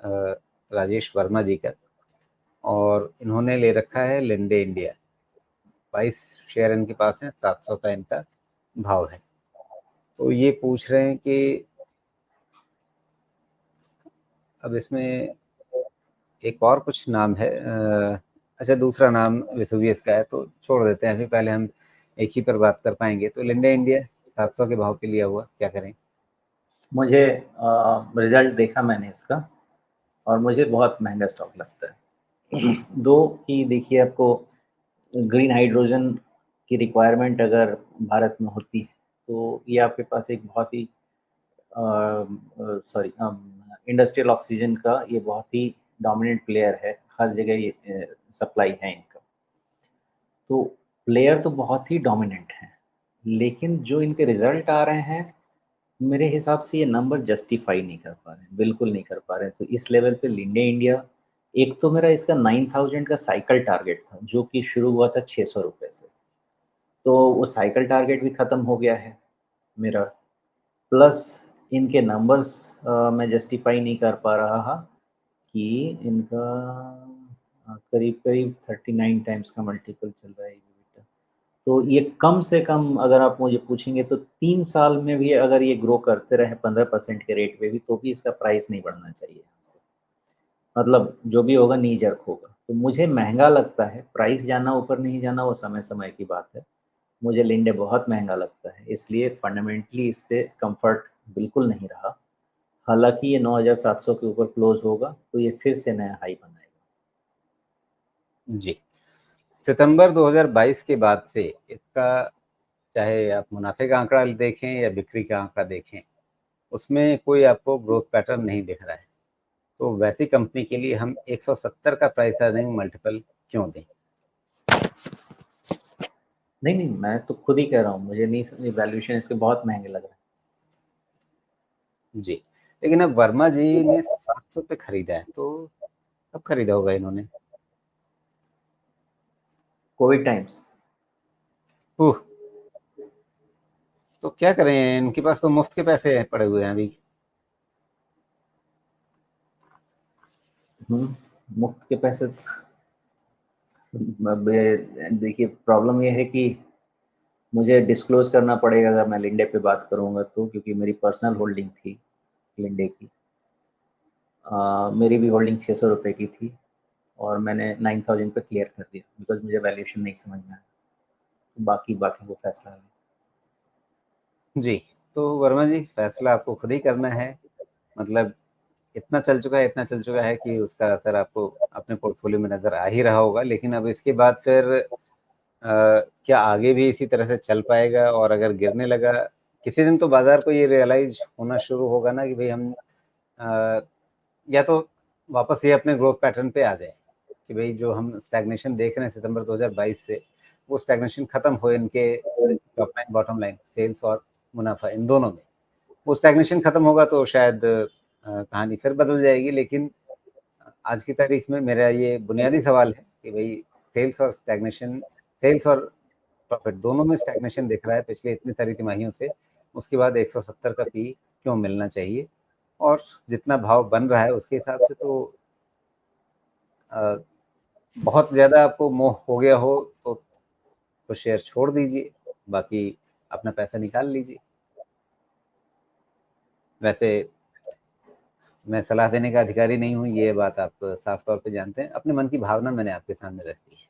राजेश वर्मा जी का, और इन्होंने ले रखा है लिंडे इंडिया। 22 शेयर इनके पास हैं, 700 का इनका भाव है। तो ये पूछ रहे हैं कि अब इसमें एक और कुछ नाम है, अच्छा दूसरा नाम वेसुवियस का है, तो छोड़ देते हैं अभी, पहले हम एक ही पर बात कर पाएंगे। तो लिंडे इंडिया 700 के भाव पे लिया हुआ, क्या करें? मुझे रिजल्ट देखा मैंने इसका, और मुझे बहुत महंगा स्टॉक लगता है। दो कि देखिए, आपको ग्रीन हाइड्रोजन की रिक्वायरमेंट अगर भारत में होती है तो ये आपके पास एक बहुत ही सॉरी इंडस्ट्रियल ऑक्सीजन का ये बहुत ही डोमिनेंट प्लेयर है, हर जगह ये सप्लाई है इनका। तो प्लेयर तो बहुत ही डोमिनेंट है, लेकिन जो इनके रिजल्ट आ रहे हैं, मेरे हिसाब से ये नंबर जस्टिफाई नहीं कर पा रहे हैं, बिल्कुल नहीं कर पा रहे हैं। तो इस लेवल पे लिंडे इंडिया, एक तो मेरा इसका 9000 का साइकिल टारगेट था जो कि शुरू हुआ था 600 रुपये से, तो वो साइकिल टारगेट भी ख़त्म हो गया है मेरा। प्लस इनके नंबर्स मैं जस्टिफाई नहीं कर पा रहा कि इनका करीब करीब 39 टाइम्स का मल्टीपल चल रहा है EBITDA। तो ये कम से कम अगर आप मुझे पूछेंगे तो 3 साल में भी अगर ये ग्रो करते रहे 15% के रेट पे भी, तो भी इसका प्राइस नहीं बढ़ना चाहिए हमसे। मतलब जो भी होगा नी जर्क होगा। तो मुझे महंगा लगता है, प्राइस जाना ऊपर नहीं जाना वो समय समय की बात है। मुझे लिंडे बहुत महंगा लगता है, इसलिए फंडामेंटली इस पे कंफर्ट बिल्कुल नहीं रहा। हालांकि ये 9700 के ऊपर क्लोज होगा तो ये फिर से नया हाई बनाएगा। जी, सितंबर 2022 के बाद से इसका, चाहे आप मुनाफे का आंकड़ा देखें या बिक्री का आंकड़ा देखें, उसमें कोई आपको ग्रोथ पैटर्न नहीं दिख रहा है। तो वैसी कंपनी के लिए हम 170 का प्राइस अर्निंग मल्टीपल क्यों दें? नहीं नहीं, मैं तो खुद ही कह रहा हूँ, मुझे नहीं, वैल्यूएशन इसके बहुत महंगे लग रहे हैं। जी, लेकिन अब वर्मा जी ने 700 पे खरीदा है, तो कब खरीदा होगा इन्होंने? Covid times. ओह, तो क्या करें, इनके पास तो मुफ्त के पैसे पड़े हुए हैं अभी। मुफ्त के पैसे। देखिए, प्रॉब्लम ये है कि मुझे डिस्क्लोज करना पड़ेगा अगर मैं लिंडे पे बात करूंगा तो, क्योंकि मेरी पर्सनल होल्डिंग थी लिंडे की। मेरी भी होल्डिंग 600 रुपये की थी, और मैंने 9000 पे क्लियर कर दिया बिकॉज मुझे वैल्यूएशन नहीं समझ में आया। बाकी बाकी वो फैसला है। जी, तो वर्मा जी फैसला आपको खुद ही करना है। मतलब इतना चल चुका है, इतना चल चुका है कि उसका असर आपको अपने पोर्टफोलियो में नज़र आ ही रहा होगा। लेकिन अब इसके बाद फिर क्या आगे भी इसी तरह से चल पाएगा? और अगर गिरने लगा किसी दिन, तो बाजार को ये रियलाइज होना शुरू होगा ना कि भाई हम अ, या तो वापस ये अपने ग्रोथ पैटर्न पे आ जाए, कि भाई जो हम स्टैग्नेशन देख रहे हैं सितंबर 2022 से, वो स्टैग्नेशन खत्म हो इनके top line bottom line, sales और मुनाफा, इन दोनों में वो स्टैग्नेशन खत्म होगा तो शायद कहानी फिर बदल जाएगी। लेकिन आज की तारीख में मेरा ये बुनियादी सवाल है कि भाई सेल्स और स्टैग्नेशन, सेल्स और प्रॉफिट दोनों में स्टैग्नेशन दिख रहा है पिछले इतनी सारी तिमाहियों से, उसके बाद 170 का पी क्यों मिलना चाहिए? और जितना भाव बन रहा है उसके हिसाब से तो अ, बहुत ज़्यादा आपको मोह हो गया हो तो शेयर छोड़ दीजिए, बाकी अपना पैसा निकाल लीजिए। वैसे मैं सलाह देने का अधिकारी नहीं हूँ, ये बात आप साफ तौर पे जानते हैं। अपने मन की भावना मैंने आपके सामने रख दी है।